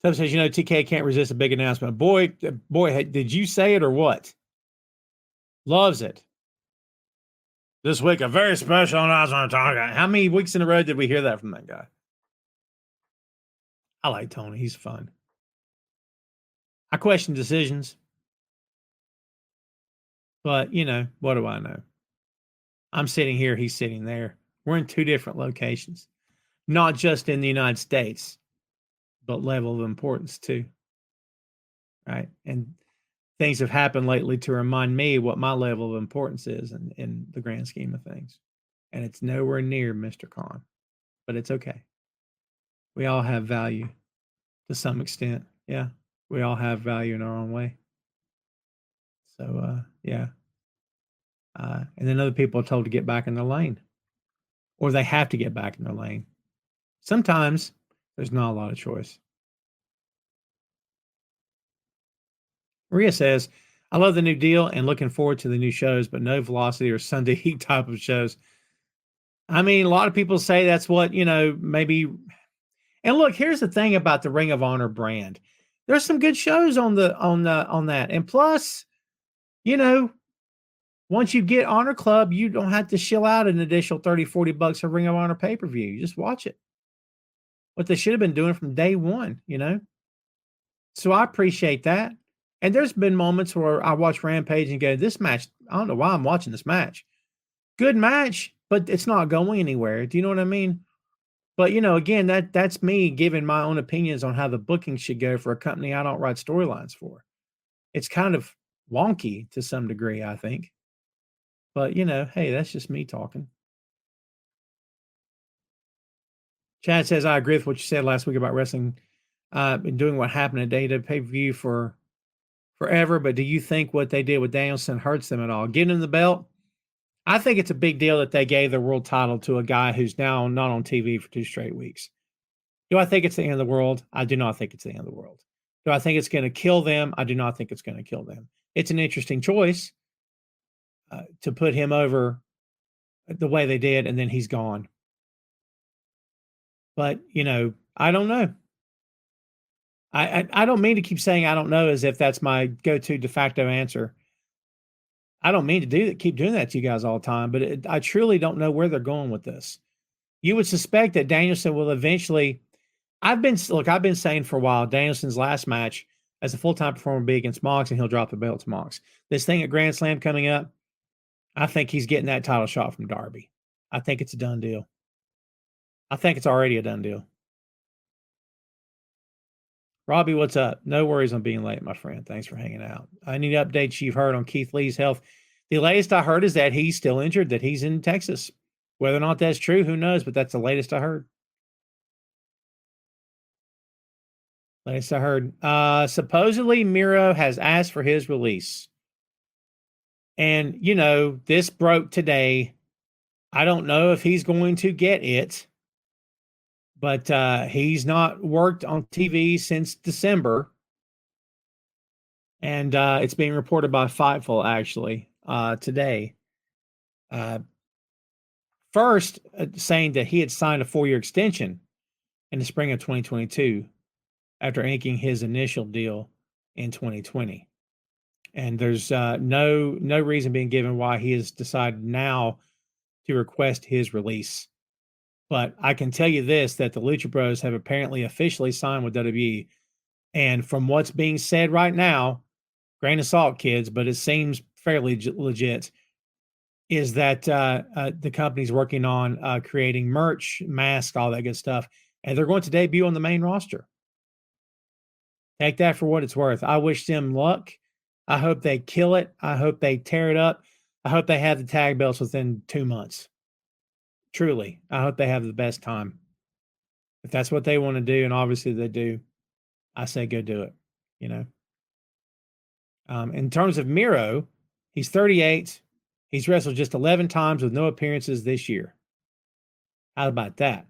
Tub says, you know, TK can't resist a big announcement. Boy, did you say it or what? Loves it. This week, a very special announcement. How many weeks in a row did we hear that from that guy? I like Tony. He's fun. I question decisions. But, you know, what do I know? I'm sitting here. He's sitting there. We're in 2 different locations. Not just in the United States, but level of importance too. Right? And things have happened lately to remind me what my level of importance is in the grand scheme of things. And it's nowhere near Mr. Khan. But it's okay. We all have value to some extent. Yeah. We all have value in our own way. So, yeah. And then other people are told to get back in their lane. Or they have to get back in their lane. Sometimes there's not a lot of choice. Maria says, I love the new deal and looking forward to the new shows, but no Velocity or Sunday Heat type of shows. I mean, a lot of people say that's what, you know, maybe. And look, here's the thing about the Ring of Honor brand. There's some good shows on that. And plus, you know, once you get Honor Club, you don't have to shill out an additional $30-$40 for Ring of Honor pay-per-view. You just watch it. What they should have been doing from day one, you know? So I appreciate that. And there's been moments where I watch Rampage and go, this match, I don't know why I'm watching this match. Good match, but it's not going anywhere. Do you know what I mean? But, you know, again, that's me giving my own opinions on how the booking should go for a company I don't write storylines for. It's kind of wonky to some degree, I think. But, you know, hey, that's just me talking. Chad says, I agree with what you said last week about wrestling and doing what happened at AEW pay-per-view for forever. But do you think what they did with Danielson hurts them at all? Getting him the belt? I think it's a big deal that they gave the world title to a guy who's now not on TV for 2 straight weeks. Do I think it's the end of the world? I do not think it's the end of the world. Do I think it's going to kill them? I do not think it's going to kill them. It's an interesting choice to put him over the way they did, and then he's gone. But, you know, I don't know. I don't mean to keep saying I don't know as if that's my go-to de facto answer. I don't mean to keep doing that to you guys all the time, but I truly don't know where they're going with this. You would suspect that Danielson will eventually. I've been saying for a while, Danielson's last match as a full-time performer will be against Mox, and he'll drop the belt to Mox. This thing at Grand Slam coming up, I think he's getting that title shot from Darby. I think it's a done deal. I think it's already a done deal. Robbie, what's up? No worries on being late, my friend. Thanks for hanging out. Any updates you've heard on Keith Lee's health? The latest I heard is that he's still injured, that he's in Texas. Whether or not that's true, who knows? But that's the latest I heard. Latest I heard. Supposedly Miro has asked for his release. And, this broke today. I don't know if he's going to get it, but he's not worked on TV since December. And it's being reported by Fightful, actually, today. First, saying that he had signed a 4-year extension in the spring of 2022 after inking his initial deal in 2020. And there's no reason being given why he has decided now to request his release. But I can tell you this, that the Lucha Bros have apparently officially signed with WWE. And from what's being said right now, grain of salt, kids, but it seems fairly legit, is that the company's working on creating merch, masks, all that good stuff. And they're going to debut on the main roster. Take that for what it's worth. I wish them luck. I hope they kill it. I hope they tear it up. I hope they have the tag belts within 2 months. Truly, I hope they have the best time. If that's what they want to do, and obviously they do, I say go do it, In terms of Miro, he's 38. He's wrestled just 11 times with no appearances this year. How about that?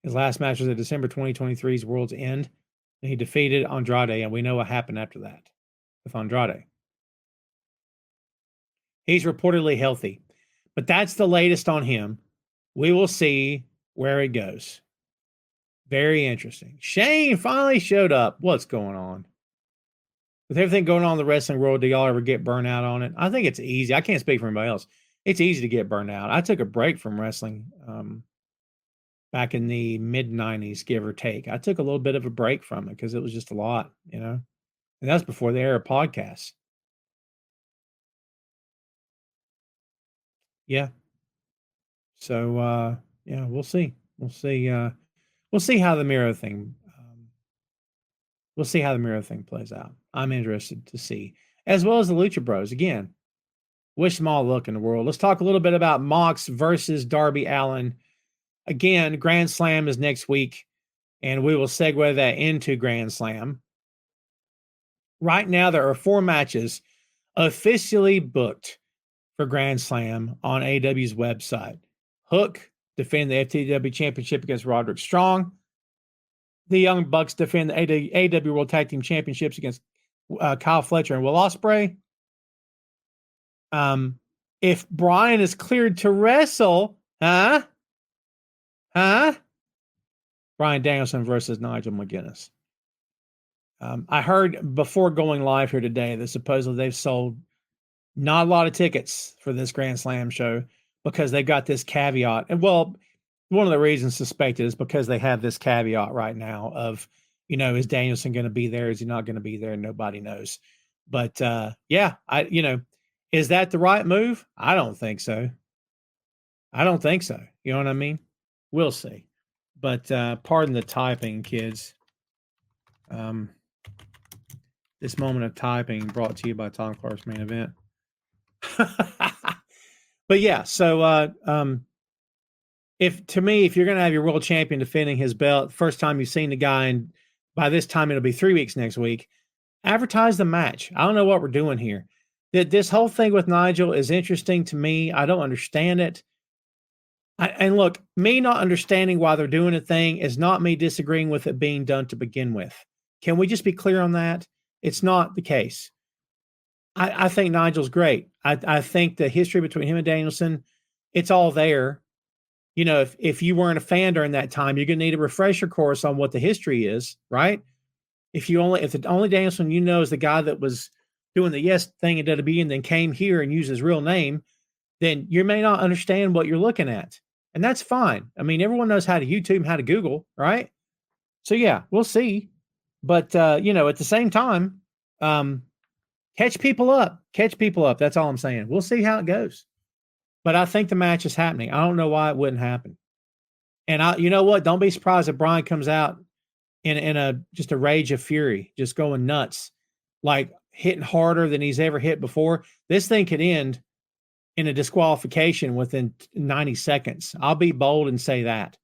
His last match was at December 2023's World's End, and he defeated Andrade, and we know what happened after that with Andrade. He's reportedly healthy, but that's the latest on him. We will see where it goes. Very interesting. Shane finally showed up. What's going on? With everything going on in the wrestling world, do y'all ever get burnt out on it? I think it's easy. I can't speak for anybody else. It's easy to get burnt out. I took a break from wrestling back in the mid-90s, give or take. I took a little bit of a break from it because it was just a lot, And that's before the era of podcasts. Yeah. So, we'll see. We'll see. We'll see how the Miro thing. We'll see how the Miro thing plays out. I'm interested to see, as well as the Lucha Bros. Again, wish them all luck in the world. Let's talk a little bit about Mox versus Darby Allin. Again, Grand Slam is next week, and we will segue that into Grand Slam. Right now, there are 4 matches officially booked for Grand Slam on AEW's website. Hook defend the FTW Championship against Roderick Strong. The Young Bucks defend the AEW World Tag Team Championships against Kyle Fletcher and Will Ospreay. If Brian is cleared to wrestle, Brian Danielson versus Nigel McGuinness. I heard before going live here today that supposedly they've sold not a lot of tickets for this Grand Slam show because they've got this caveat. And well, one of the reasons suspected is because they have this caveat right now of, is Danielson going to be there? Is he not going to be there? Nobody knows. But is that the right move? I don't think so. You know what I mean? We'll see. But pardon the typing, kids. This moment of typing brought to you by Tom Clark's Main Event. But yeah, so if you're going to have your world champion defending his belt, first time you've seen the guy, and by this time it'll be 3 weeks next week, advertise the match. I don't know what we're doing here. This whole thing with Nigel is interesting to me. I don't understand it. And look, me not understanding why they're doing a thing is not me disagreeing with it being done to begin with. Can we just be clear on that? It's not the case. I think Nigel's great. I think the history between him and Danielson, it's all there. If you weren't a fan during that time, you're going to need a refresher course on what the history is, right? If the only Danielson is the guy that was doing the yes thing in WWE and then came here and used his real name, then you may not understand what you're looking at. And that's fine. I mean, everyone knows how to YouTube and how to Google, right? So yeah, we'll see. But at the same time, catch people up. That's all I'm saying. We'll see how it goes. But I think the match is happening. I don't know why it wouldn't happen. And you know what? Don't be surprised if Brian comes out in just a rage of fury, just going nuts, like hitting harder than he's ever hit before. This thing could end in a disqualification within 90 seconds. I'll be bold and say that.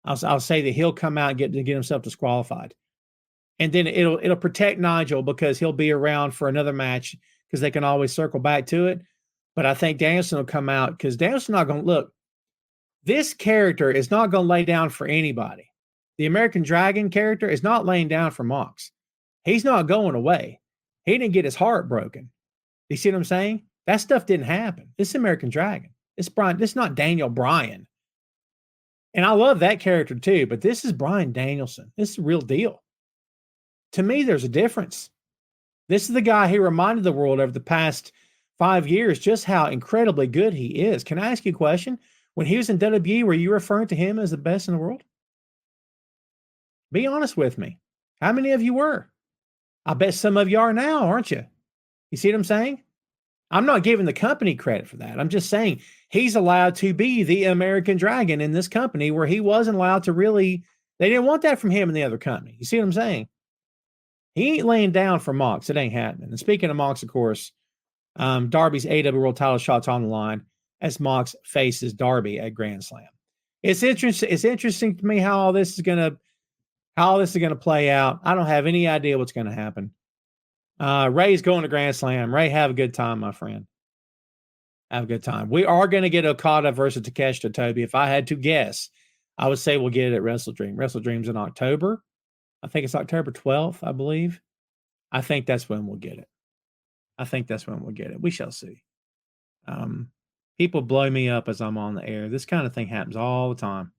I'll say that he'll come out and get himself disqualified. And then it'll protect Nigel because he'll be around for another match because they can always circle back to it. But I think Danielson will come out because Danielson's not going to look. This character is not going to lay down for anybody. The American Dragon character is not laying down for Mox. He's not going away. He didn't get his heart broken. You see what I'm saying? That stuff didn't happen. This is American Dragon. It's Brian. This is not Daniel Bryan. And I love that character too, but this is Bryan Danielson. This is the real deal. To me, there's a difference. This is the guy who reminded the world over the past 5 years just how incredibly good he is. Can I ask you a question? When he was in WWE, were you referring to him as the best in the world? Be honest with me. How many of you were? I bet some of you are now, aren't you? You see what I'm saying? I'm not giving the company credit for that. I'm just saying he's allowed to be the American Dragon in this company where he wasn't allowed to really, they didn't want that from him in the other company. You see what I'm saying? He ain't laying down for Mox. It ain't happening. And speaking of Mox, of course, Darby's AEW World Title shot's on the line as Mox faces Darby at Grand Slam. It's interesting. It's interesting to me how all this is gonna play out. I don't have any idea what's gonna happen. Ray's going to Grand Slam. Ray, have a good time, my friend. Have a good time. We are going to get Okada versus Takeshita, Toby. If I had to guess, I would say we'll get it at Wrestle Dream. Wrestle Dream's in October. I think it's October 12th, I believe. I think that's when we'll get it. We shall see. People blow me up as I'm on the air. This kind of thing happens all the time.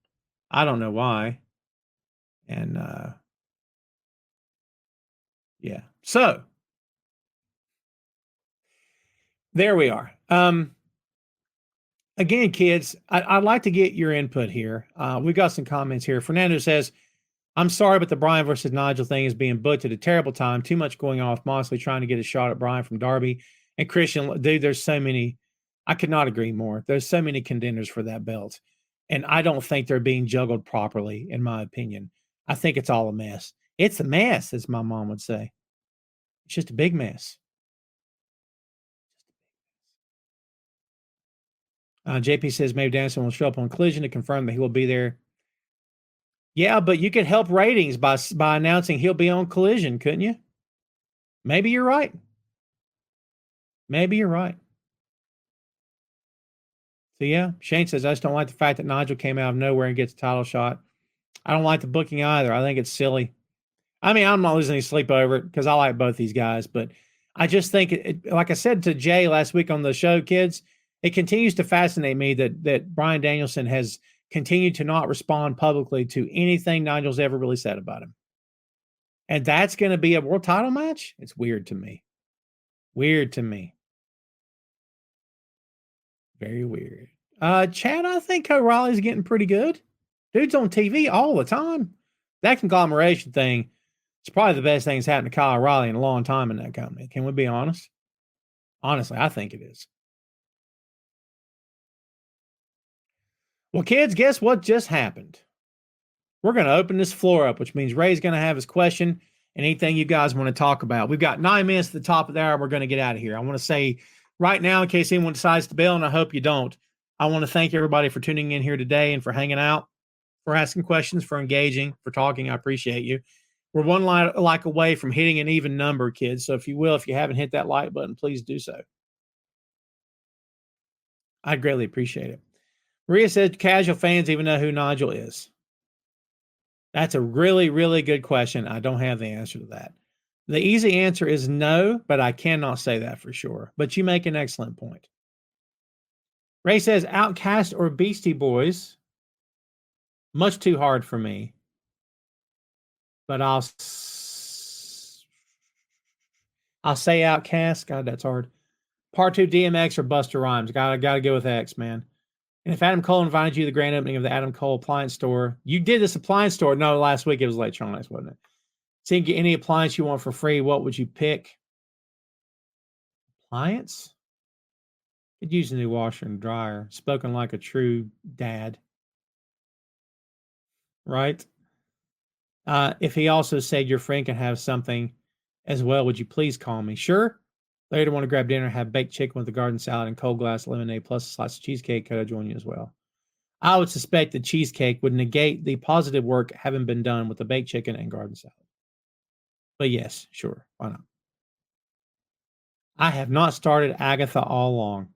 I don't know why. And yeah. So there we are. Again, kids, I'd like to get your input here. We've got some comments here. Fernando says, I'm sorry, but the Bryan versus Nigel thing is being booked at a terrible time. Too much going on with Moxley trying to get a shot at Bryan from Darby. And Christian, dude, there's so many. I could not agree more. There's so many contenders for that belt. And I don't think they're being juggled properly, in my opinion. I think it's all a mess. It's a mess, as my mom would say. It's just a big mess. JP says maybe Danielson will show up on Collision to confirm that he will be there. Yeah, but you could help ratings by announcing he'll be on Collision, couldn't you? Maybe you're right. So yeah, Shane says, I just don't like the fact that Nigel came out of nowhere and gets a title shot. I don't like the booking either. I think it's silly. I mean, I'm not losing any sleep over it because I like both these guys, but I just think like I said to Jay last week on the show, kids, it continues to fascinate me that Bryan Danielson has continued to not respond publicly to anything Nigel's ever really said about him. And that's going to be a world title match? It's weird to me. Very weird. Chad, I think O'Reilly's getting pretty good. Dude's on TV all the time. That conglomeration thing is probably the best thing that's happened to Kyle O'Reilly in a long time in that company. Can we be honest? Honestly, I think it is. Well, kids, guess what just happened? We're going to open this floor up, which means Ray's going to have his question and anything you guys want to talk about. We've got 9 minutes at the top of the hour. We're going to get out of here. I want to say right now, in case anyone decides to bail, and I hope you don't, I want to thank everybody for tuning in here today and for hanging out, for asking questions, for engaging, for talking. I appreciate you. We're one like away from hitting an even number, kids. So if you haven't hit that like button, please do so. I'd greatly appreciate it. Maria said, casual fans even know who Nigel is. That's a really, really good question. I don't have the answer to that. The easy answer is no, but I cannot say that for sure. But you make an excellent point. Ray says, Outcast or Beastie Boys? Much too hard for me. But I'll say Outcast. God, that's hard. Part 2, DMX or Busta Rhymes? Gotta go with X, man. And if Adam Cole invited you to the grand opening of the Adam Cole appliance store, you did this appliance store. No, last week it was electronics, wasn't it? So you can get any appliance you want for free. What would you pick? Appliance? Could use a new washer and dryer. Spoken like a true dad. Right? If he also said your friend can have something as well, would you please call me? Sure. Later, want to grab dinner, have baked chicken with a garden salad and cold glass lemonade plus a slice of cheesecake. Could I join you as well? I would suspect the cheesecake would negate the positive work having been done with the baked chicken and garden salad. But yes, sure. Why not? I have not started Agatha all along.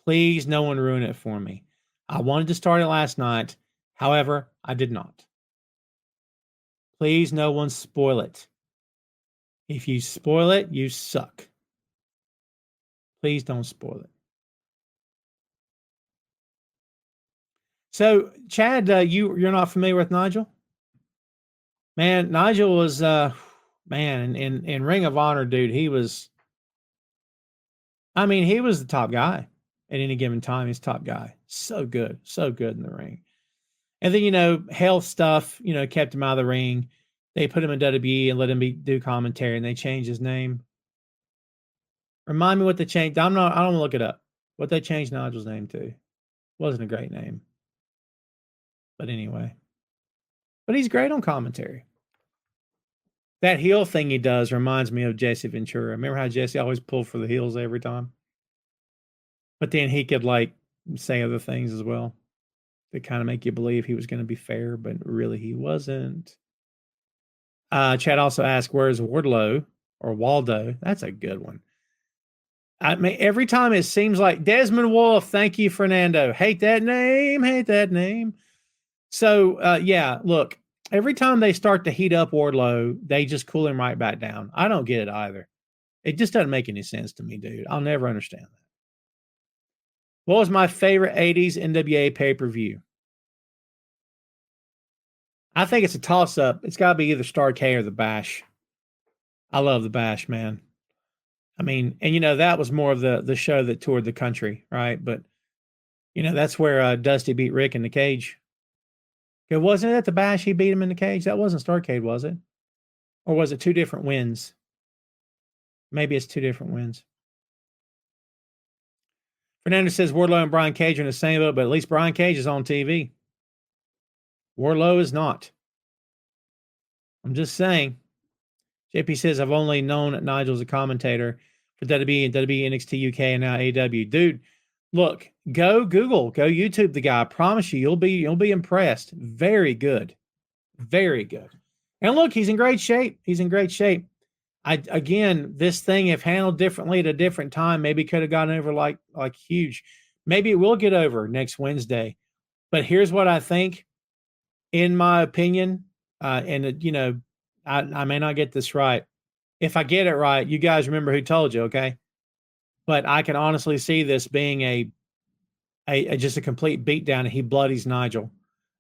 Please, no one ruin it for me. I wanted to start it last night. However, I did not. Please, no one spoil it. If you spoil it, you suck. Please don't spoil it. So, Chad, you're not familiar with Nigel? Man, Nigel was man in Ring of Honor, dude. He was, I mean, he was the top guy at any given time. He's top guy. So good in the ring. And then health stuff, kept him out of the ring. They put him in WWE and let him do commentary, and they changed his name. Remind me what they changed. I don't want to look it up. What they changed Nigel's name to. Wasn't a great name. But anyway. But he's great on commentary. That heel thing he does reminds me of Jesse Ventura. Remember how Jesse always pulled for the heels every time? But then he could say other things as well that kind of make you believe he was going to be fair, but really he wasn't. Chad also asked, where's Wardlow or Waldo? That's a good one. I mean, every time it seems like Desmond Wolf. Thank you, Fernando. Hate that name. So, yeah, look, every time they start to heat up Wardlow, they just cool him right back down. I don't get it either. It just doesn't make any sense to me, dude. I'll never understand that. What was my favorite 80s NWA pay-per-view? I think it's a toss-up. It's got to be either Starrcade or the Bash. I love the Bash, man. I mean, and that was more of the show that toured the country, right? But that's where Dusty beat Rick in the cage. It wasn't at the Bash he beat him in the cage. That wasn't Starrcade, was it? Or was it two different wins? Maybe it's two different wins. Fernando says Wardlow and Brian Cage are in the same boat, but at least Brian Cage is on TV. Wardlow is not. I'm just saying. JP says, I've only known Nigel as a commentator for WWE and WWE NXT UK and now AEW. Dude, look, go Google, go YouTube the guy. I promise you, you'll be impressed. Very good. Very good. And look, he's in great shape. Again, this thing, if handled differently at a different time, maybe could have gotten over like huge. Maybe it will get over next Wednesday. But here's what I think, in my opinion, and I may not get this right. If I get it right, you guys remember who told you, okay? But I can honestly see this being a just a complete beatdown, and he bloodies Nigel.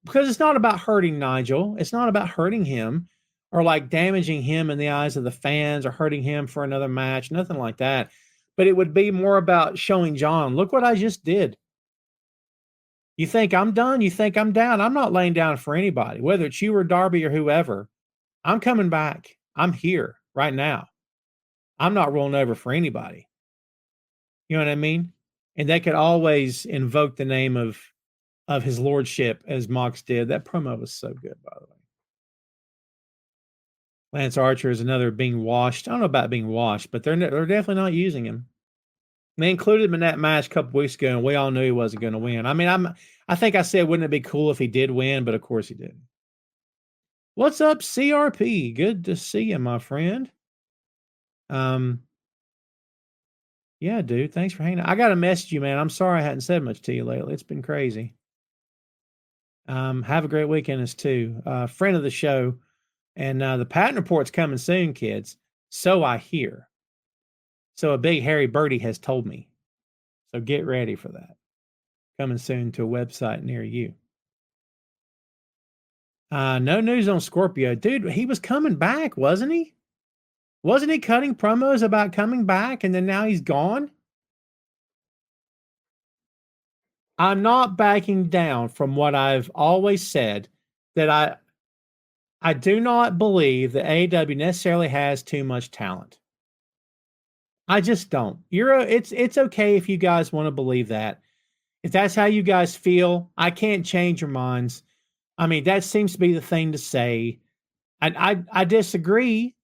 Because it's not about hurting Nigel. It's not about hurting him or damaging him in the eyes of the fans or hurting him for another match, nothing like that. But it would be more about showing John, look what I just did. You think I'm done? You think I'm down? I'm not laying down for anybody, whether it's you or Darby or whoever. I'm coming back. I'm here right now. I'm not rolling over for anybody. You know what I mean? And they could always invoke the name of his lordship as Mox did. That promo was so good, by the way. Lance Archer is another being washed. I don't know about being washed, but they're definitely not using him. They included him in that match a couple weeks ago, and we all knew he wasn't going to win. I mean, I think I said, wouldn't it be cool if he did win? But of course he didn't. What's up, CRP? Good to see you, my friend. Yeah, dude. Thanks for hanging out. I got to message you, man. I'm sorry I hadn't said much to you lately. It's been crazy. Have a great weekend as too. Friend of the show. And the patent report's coming soon, kids. So I hear. So a big hairy birdie has told me. So get ready for that. Coming soon to a website near you. No news on Scorpio. Dude, he was coming back, wasn't he? Wasn't he cutting promos about coming back and then now he's gone? I'm not backing down from what I've always said, that I do not believe that AEW necessarily has too much talent. I just don't. It's okay if you guys want to believe that. If that's how you guys feel, I can't change your minds. I mean, that seems to be the thing to say. I disagree,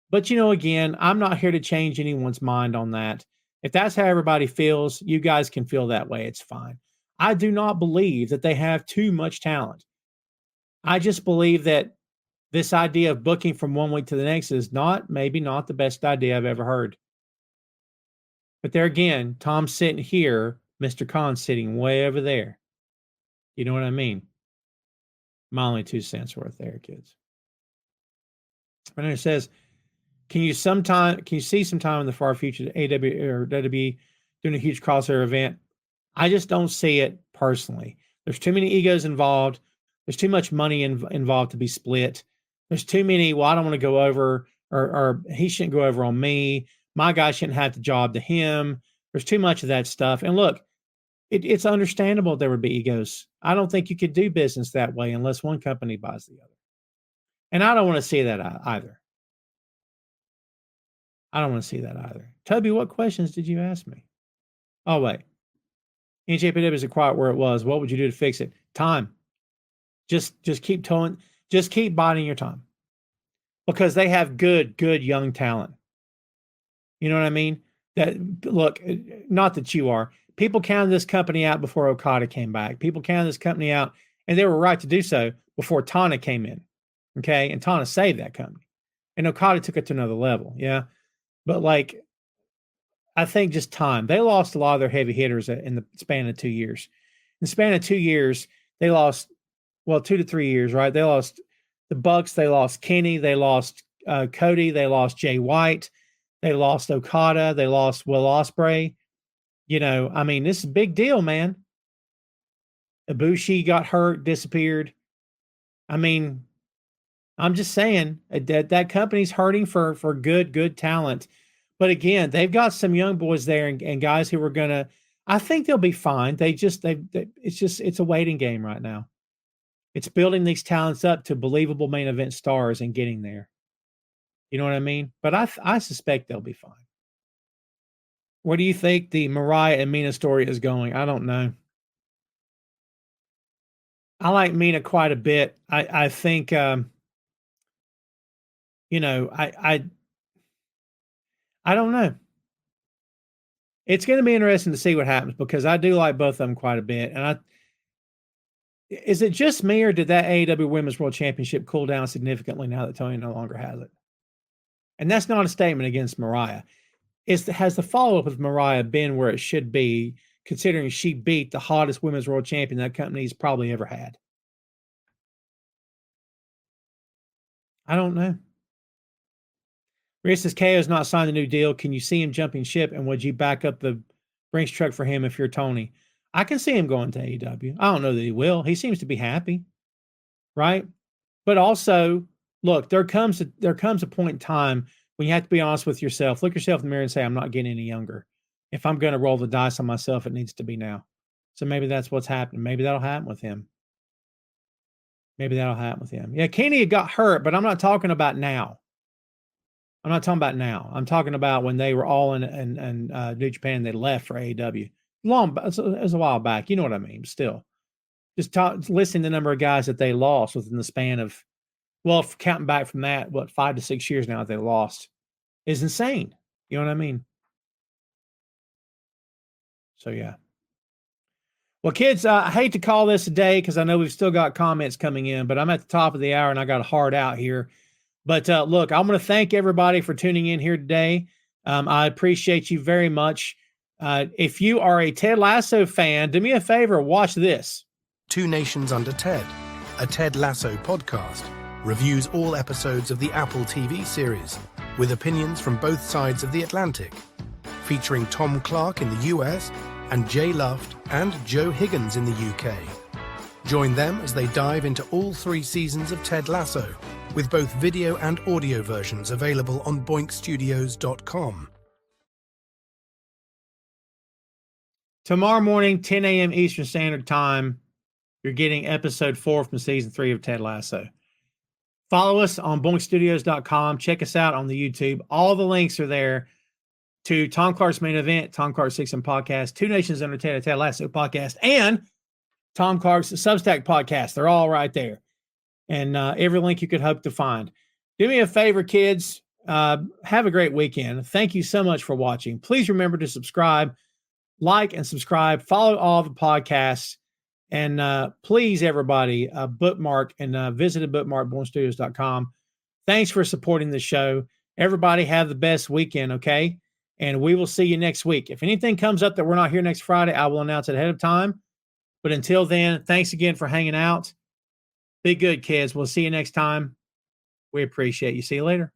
but again, I'm not here to change anyone's mind on that. If that's how everybody feels, you guys can feel that way. It's fine. I do not believe that they have too much talent. I just believe that this idea of booking from one week to the next is maybe not the best idea I've ever heard. But there again, Tom's sitting here, Mr. Khan's sitting way over there. You know what I mean? My only 2 cents worth there, kids. And it says, can you see sometime in the far future the AEW or WWE doing a huge crossover event? I just don't see it personally. There's too many egos involved. There's too much money involved to be split. There's too many, well, I don't want to go over, or he shouldn't go over on me. My guy shouldn't have the job to him. There's too much of that stuff. And look, it's understandable there would be egos. I don't think you could do business that way unless one company buys the other. And I don't want to see that either. I don't want to see that either. Toby, what questions did you ask me? Oh, wait. NJPW is quiet where it was. What would you do to fix it? Time. Just keep towing. Just keep biding your time. Because they have good young talent. You know what I mean? That look, not that you are. People counted this company out before Okada came back. People counted this company out, and they were right to do so before Tana came in. Okay, and Tana saved that company, and Okada took it to another level. Yeah, but like, I think just time. They lost a lot of their heavy hitters in the span of 2 years. In the span of 2 years, they lost 2 to 3 years, right? They lost the Bucks. They lost Kenny. They lost Cody. They lost Jay White. They lost Okada. They lost Will Ospreay. You know, I mean, this is a big deal, man. Ibushi got hurt, disappeared. I mean, I'm just saying that company's hurting for good talent. But again, they've got some young boys there and guys who are gonna. I think they'll be fine. It's a waiting game right now. It's building these talents up to believable main event stars and getting there. You know what I mean? But I suspect they'll be fine. Where do you think the Mariah and Mina story is going? I don't know. I like Mina quite a bit. I think, I don't know. It's going to be interesting to see what happens because I do like both of them quite a bit. And is it just me or did that AEW Women's World Championship cool down significantly now that Tony no longer has it? And that's not a statement against Mariah. Has the follow-up of Mariah been where it should be, considering she beat the hottest women's world champion that company's probably ever had? I don't know. Rhea says KO's not signed a new deal. Can you see him jumping ship? And would you back up the Brinks truck for him if you're Tony? I can see him going to AEW. I don't know that he will. He seems to be happy, right? But also, look, there comes a point in time when you have to be honest with yourself. Look yourself in the mirror and say, I'm not getting any younger. If I'm going to roll the dice on myself, it needs to be now. So maybe that's what's happening. Maybe that'll happen with him. Yeah, Kenny got hurt, but I'm not talking about now. I'm talking about when they were all in New Japan and they left for AEW. It was a while back. You know what I mean? Still. Just listing the number of guys that they lost within the span of, well, counting back from that, 5 to 6 years now that they lost is insane. You know what I mean? So, yeah. Well, kids, I hate to call this a day because I know we've still got comments coming in, but I'm at the top of the hour and I got a hard out here. But look, I'm going to thank everybody for tuning in here today. I appreciate you very much. If you are a Ted Lasso fan, do me a favor, watch this. Two Nations Under Ted, a Ted Lasso podcast, reviews all episodes of the Apple TV series with opinions from both sides of the Atlantic, featuring Tom Clark in the US and Jay Luft and Joe Higgins in the UK. Join them as they dive into all 3 seasons of Ted Lasso, with both video and audio versions available on boinkstudios.com. Tomorrow morning, 10 a.m. Eastern Standard Time, you're getting episode 4 from season 3 of Ted Lasso. Follow us on boinkstudios.com. Check us out on the YouTube. All the links are there to Tom Clark's main event, Tom Clark's 6M podcast, Two Nations Under Ted, a Ted Lasso podcast, and Tom Clark's Substack podcast. They're all right there. And every link you could hope to find. Do me a favor, kids. Have a great weekend. Thank you so much for watching. Please remember to subscribe, like, and subscribe. Follow all the podcasts. And please, everybody, bookmark and visit bookmark.boinkstudios.com. Thanks for supporting the show. Everybody have the best weekend, okay? And we will see you next week. If anything comes up that we're not here next Friday, I will announce it ahead of time. But until then, thanks again for hanging out. Be good, kids. We'll see you next time. We appreciate you. See you later.